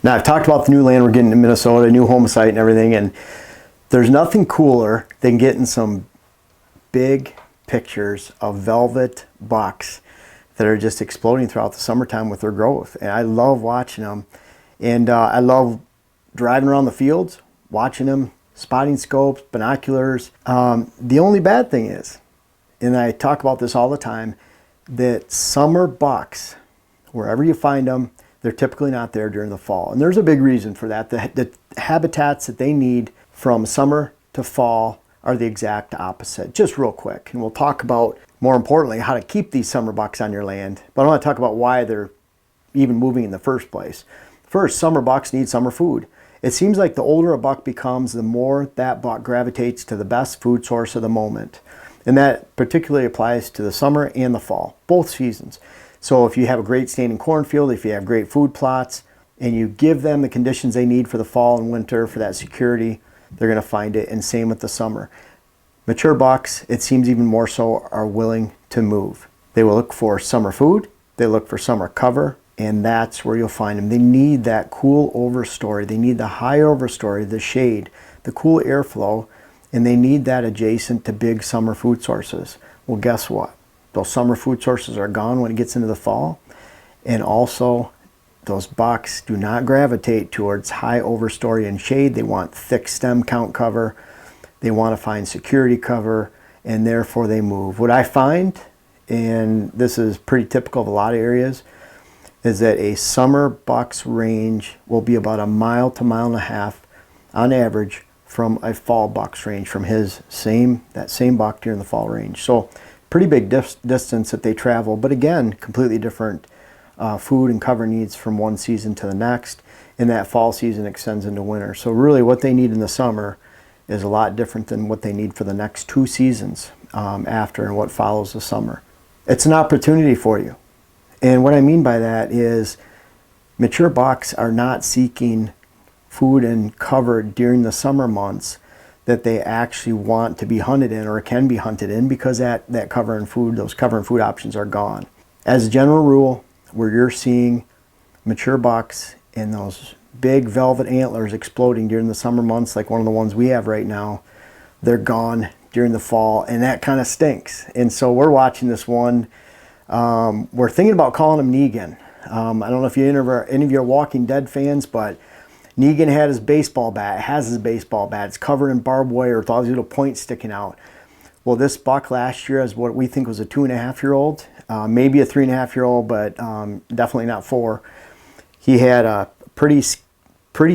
Now, I've talked about the new land we're getting in Minnesota, new home site and everything, and there's nothing cooler than getting some big pictures of velvet bucks that are just exploding throughout the summertime with their growth. And I love watching them. And I love driving around the fields, watching them, spotting scopes, binoculars. The only bad thing is, and I talk about this all the time, that summer bucks, wherever you find them, they're typically not there during the fall. And there's a big reason for that. The habitats that they need from summer to fall are the exact opposite. Just real quick, and we'll talk about, more importantly, how to keep these summer bucks on your land. But I want to talk about why they're even moving in the first place. First, summer bucks need summer food. It seems like the older a buck becomes, the more that buck gravitates to the best food source of the moment. And that particularly applies to the summer and the fall, both seasons. So if you have a great standing cornfield, if you have great food plots, and you give them the conditions they need for the fall and winter for that security, they're going to find it. And same with the summer. Mature bucks, it seems even more so, are willing to move. They will look for summer food, they look for summer cover, and that's where you'll find them. They need that cool overstory, they need the high overstory, the shade, the cool airflow, and they need that adjacent to big summer food sources. Well, guess what? Those summer food sources are gone when it gets into the fall, and also those bucks do not gravitate towards high overstory and shade. They want thick stem count cover, they want to find security cover, and therefore they move. What I find, and this is pretty typical of a lot of areas, is that a summer buck's range will be about 1 mile to 1.5 miles on average from a fall buck's range, from that same buck during the fall range. So pretty big distance that they travel, but again, completely different food and cover needs from one season to the next, and that fall season extends into winter. So really what they need in the summer is a lot different than what they need for the next 2 seasons after and what follows the summer. It's an opportunity for you. And what I mean by that is mature bucks are not seeking food and cover during the summer months that they actually want to be hunted in or can be hunted in, because that cover and food, those cover and food options are gone. As a general rule, where you're seeing mature bucks and those big velvet antlers exploding during the summer months, like one of the ones we have right now, they're gone during the fall, and that kind of stinks. And so we're watching this one. We're thinking about calling him Negan. I don't know if any of you are Walking Dead fans, but Negan had his baseball bat, has his baseball bat. It's covered in barbed wire with all these little points sticking out. Well, this buck last year is what we think was a 2.5-year-old, maybe a 3.5-year-old, but definitely not 4. He had a pretty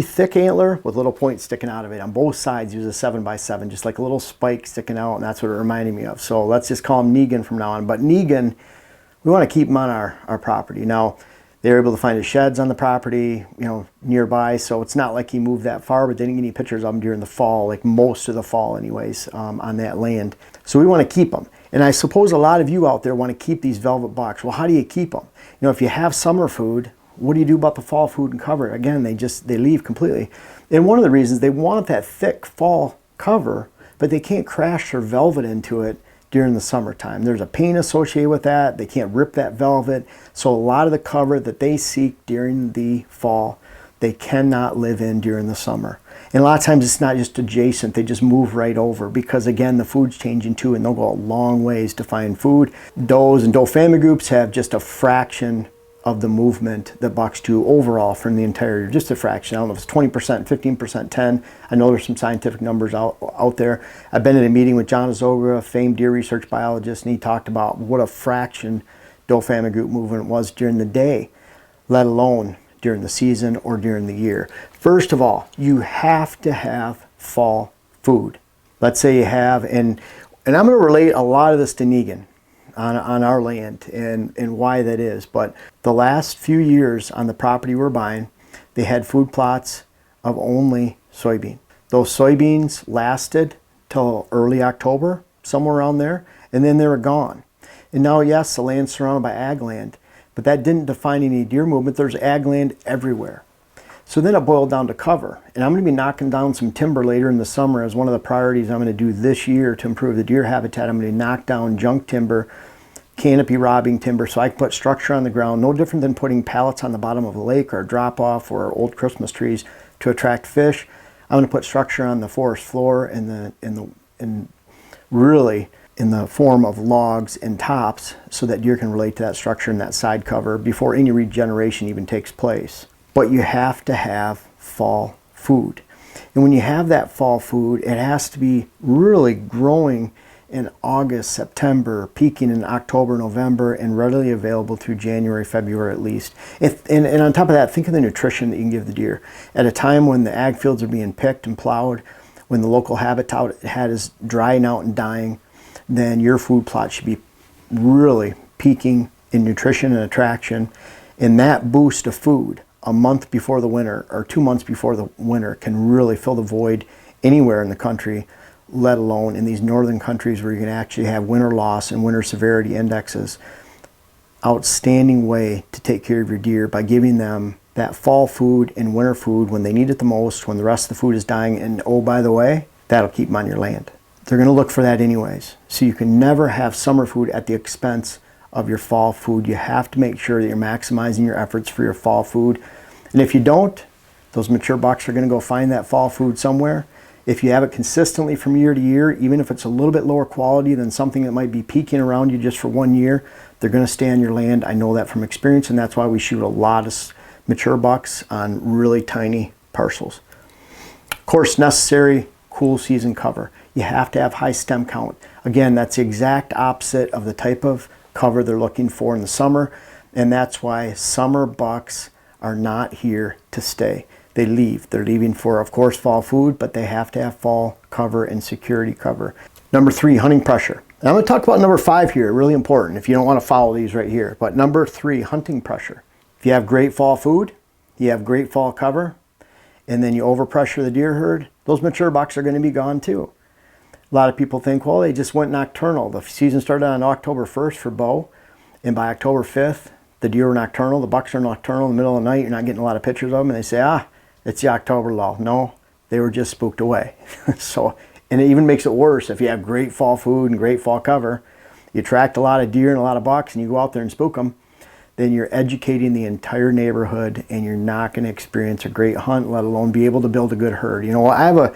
thick antler with little points sticking out of it on both sides. He was a 7x7, just like a little spike sticking out, and that's what it reminded me of. So let's just call him Negan from now on. But Negan, we want to keep him on our property. Now, they were able to find his sheds on the property, nearby, so it's not like he moved that far, but they didn't get any pictures of him during the fall, like most of the fall anyways, on that land. So we want to keep them. And I suppose a lot of you out there want to keep these velvet bucks. Well, how do you keep them? If you have summer food, what do you do about the fall food and cover? Again, they leave completely. And one of the reasons, they want that thick fall cover, but they can't crash their velvet into it during the summertime. There's a pain associated with that. They can't rip that velvet. So a lot of the cover that they seek during the fall, they cannot live in during the summer. And a lot of times it's not just adjacent, they just move right over, because again, the food's changing too, and they'll go a long ways to find food. Does and doe family groups have just a fraction of the movement that bucks do overall from the entire year, just a fraction. I don't know if it's 20%, 15%, 10. I know there's some scientific numbers out there. I've been in a meeting with John Azogra, a famed deer research biologist, and he talked about what a fraction doe family group movement was during the day, let alone during the season or during the year. First of all, you have to have fall food. Let's say you have, and I'm going to relate a lot of this to Negan on our land and why that is. But the last few years on the property we're buying, they had food plots of only soybean. Those soybeans lasted till early October, somewhere around there, and then they were gone. And now, yes, the land's surrounded by ag land, but that didn't define any deer movement. There's ag land everywhere. So then it boiled down to cover. And I'm going to be knocking down some timber later in the summer as one of the priorities I'm going to do this year to improve the deer habitat. I'm going to knock down junk timber canopy robbing timber, so I can put structure on the ground, no different than putting pallets on the bottom of a lake or a drop off or old Christmas trees to attract fish. I'm going to put structure on the forest floor in really in the form of logs and tops, so that deer can relate to that structure and that side cover before any regeneration even takes place. But you have to have fall food. And when you have that fall food, it has to be really growing in August, September, peaking in October, November, and readily available through January, February at least. And on top of that, think of the nutrition that you can give the deer. At a time when the ag fields are being picked and plowed, when the local habitat is drying out and dying, then your food plot should be really peaking in nutrition and attraction. And that boost of food a month before the winter or 2 months before the winter can really fill the void anywhere in the country, let alone in these northern countries where you can actually have winter loss and winter severity indexes. Outstanding way to take care of your deer by giving them that fall food and winter food when they need it the most, when the rest of the food is dying. And oh, by the way, that'll keep them on your land. They're going to look for that anyways. So you can never have summer food at the expense of your fall food. You have to make sure that you're maximizing your efforts for your fall food. And if you don't, those mature bucks are going to go find that fall food somewhere. If you have it consistently from year to year, even if it's a little bit lower quality than something that might be peaking around you just for 1 year, they're going to stay on your land. I know that from experience, and that's why we shoot a lot of mature bucks on really tiny parcels. Of course, necessary cool season cover. You have to have high stem count. Again, that's the exact opposite of the type of cover they're looking for in the summer, and that's why summer bucks are not here to stay. They leave. They're leaving for, of course, fall food, but they have to have fall cover and security cover. Number 3, hunting pressure. And I'm going to talk about number 5 here, really important if you don't want to follow these right here. But number 3, hunting pressure. If you have great fall food, you have great fall cover, and then you overpressure the deer herd, those mature bucks are going to be gone too. A lot of people think, well, they just went nocturnal. The season started on October 1st for bow, and by October 5th, the deer were nocturnal, the bucks are nocturnal in the middle of the night, you're not getting a lot of pictures of them, and they say, it's the October lull. No, they were just spooked away. So, and it even makes it worse if you have great fall food and great fall cover, you attract a lot of deer and a lot of bucks, and you go out there and spook them, then you're educating the entire neighborhood, and you're not going to experience a great hunt, let alone be able to build a good herd. You know, I have a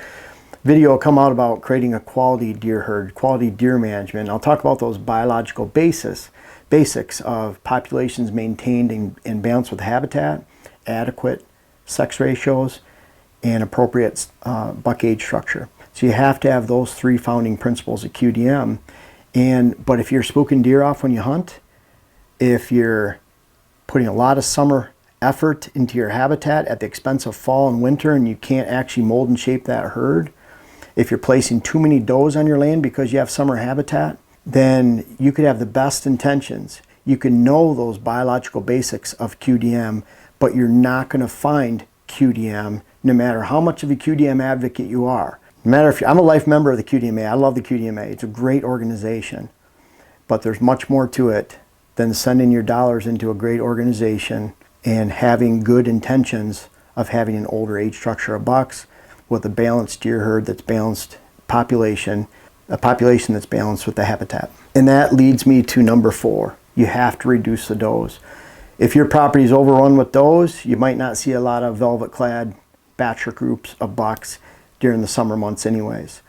video come out about creating a quality deer herd, quality deer management. I'll talk about those biological basics of populations maintained in balance with habitat, adequate sex ratios, and appropriate buck age structure. So you have to have those 3 founding principles of QDM. But if you're spooking deer off when you hunt, if you're putting a lot of summer effort into your habitat at the expense of fall and winter, and you can't actually mold and shape that herd, if you're placing too many does on your land because you have summer habitat, then you could have the best intentions. You can know those biological basics of QDM, but you're not going to find QDM no matter how much of a QDM advocate you are. No matter if I'm a life member of the QDMA. I love the QDMA. It's a great organization, but there's much more to it than sending your dollars into a great organization and having good intentions of having an older age structure of bucks with a balanced deer herd that's balanced population, a population that's balanced with the habitat. And that leads me to number 4. You have to reduce the does. If your property is overrun with does, you might not see a lot of velvet-clad bachelor groups of bucks during the summer months anyways.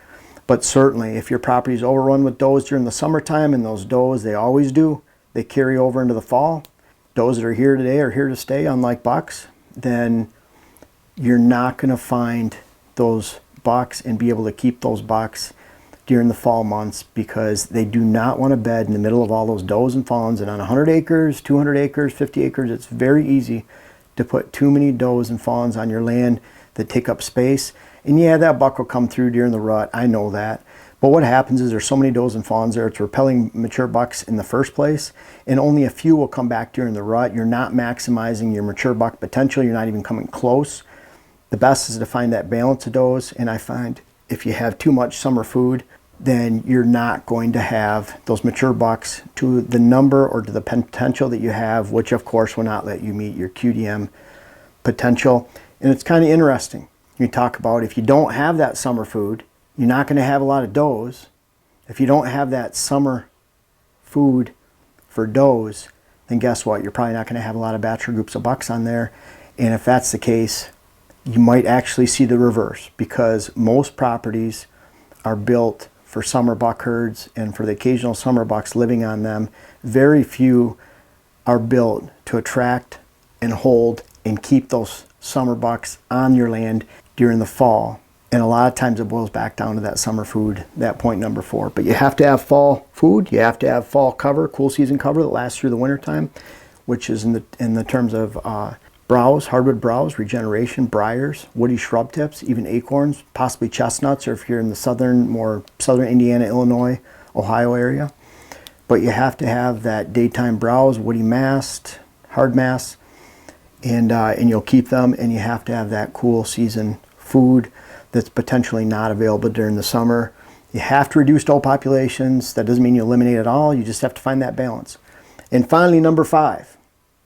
But certainly, if your property is overrun with does during the summertime, and those does, they always do, they carry over into the fall, does that are here today are here to stay, unlike bucks, then you're not going to find those bucks and be able to keep those bucks during the fall months, because they do not want to bed in the middle of all those does and fawns. And on 100 acres, 200 acres, 50 acres, it's very easy to put too many does and fawns on your land that take up space. And yeah, that buck will come through during the rut, I know that. But what happens is there's so many does and fawns there, it's repelling mature bucks in the first place, and only a few will come back during the rut. You're not maximizing your mature buck potential, you're not even coming close. The best is to find that balance of does, and I find if you have too much summer food, then you're not going to have those mature bucks to the number or to the potential that you have, which of course will not let you meet your QDM potential. And it's kind of interesting. You talk about if you don't have that summer food, you're not going to have a lot of does. If you don't have that summer food for does, then guess what? You're probably not going to have a lot of bachelor groups of bucks on there. And if that's the case, you might actually see the reverse, because most properties are built for summer buck herds and for the occasional summer bucks living on them. Very few are built to attract and hold and keep those summer bucks on your land during the fall. And a lot of times it boils back down to that summer food, that point number 4. But you have to have fall food, you have to have fall cover, cool season cover that lasts through the winter time, which is in the terms of browse, hardwood browse, regeneration, briars, woody shrub tips, even acorns, possibly chestnuts, or if you're in the more southern Indiana, Illinois, Ohio area. But you have to have that daytime browse, woody mast, hard mast, and you'll keep them. And you have to have that cool season food that's potentially not available during the summer. You have to reduce doe populations. That doesn't mean you eliminate it all. You just have to find that balance. And finally, number 5,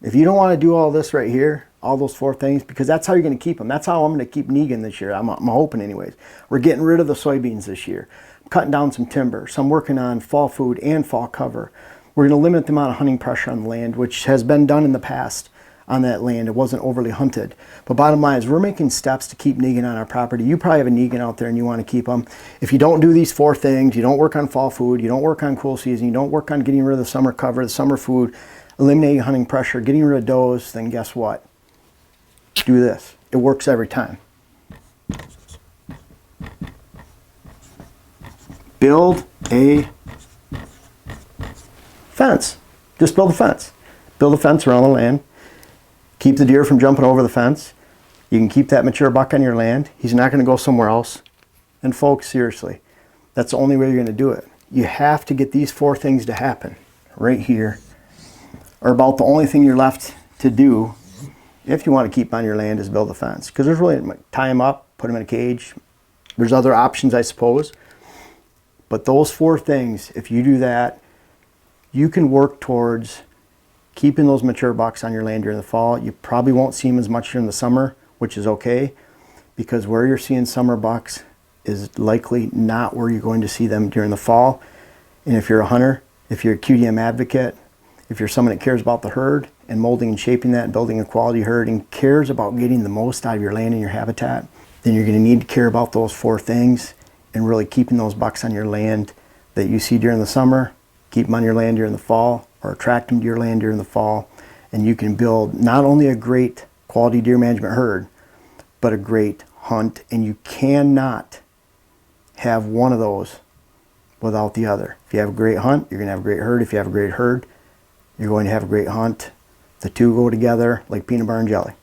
if you don't want to do all this right here, all those 4 things, because that's how you're going to keep them. That's how I'm going to keep Negan this year. I'm hoping anyways. We're getting rid of the soybeans this year. I'm cutting down some timber. So I'm working on fall food and fall cover. We're going to limit the amount of hunting pressure on the land, which has been done in the past on that land. It wasn't overly hunted. But bottom line is we're making steps to keep Negan on our property. You probably have a Negan out there and you want to keep them. If you don't do these 4 things, you don't work on fall food, you don't work on cool season, you don't work on getting rid of the summer cover, the summer food, eliminating hunting pressure, getting rid of does, then guess what? Do this. It works every time. Build a fence. Just build a fence. Build a fence around the land. Keep the deer from jumping over the fence. You can keep that mature buck on your land. He's not going to go somewhere else. And folks, seriously, that's the only way you're going to do it. You have to get these 4 things to happen right here, or about the only thing you're left to do if you want to keep on your land is build a fence. Because there's really, tie him up, put him in a cage. There's other options, I suppose. But those 4 things, if you do that, you can work towards keeping those mature bucks on your land during the fall. You probably won't see them as much during the summer, which is okay, because where you're seeing summer bucks is likely not where you're going to see them during the fall. And if you're a hunter, if you're a QDM advocate, if you're someone that cares about the herd and molding and shaping that and building a quality herd and cares about getting the most out of your land and your habitat, then you're going to need to care about those 4 things and really keeping those bucks on your land that you see during the summer, keep them on your land during the fall, or attract them to your land during the fall. And you can build not only a great quality deer management herd, but a great hunt. And you cannot have one of those without the other. If you have a great hunt, you're going to have a great herd. If you have a great herd, you're going to have a great hunt. The 2 go together like peanut butter and jelly.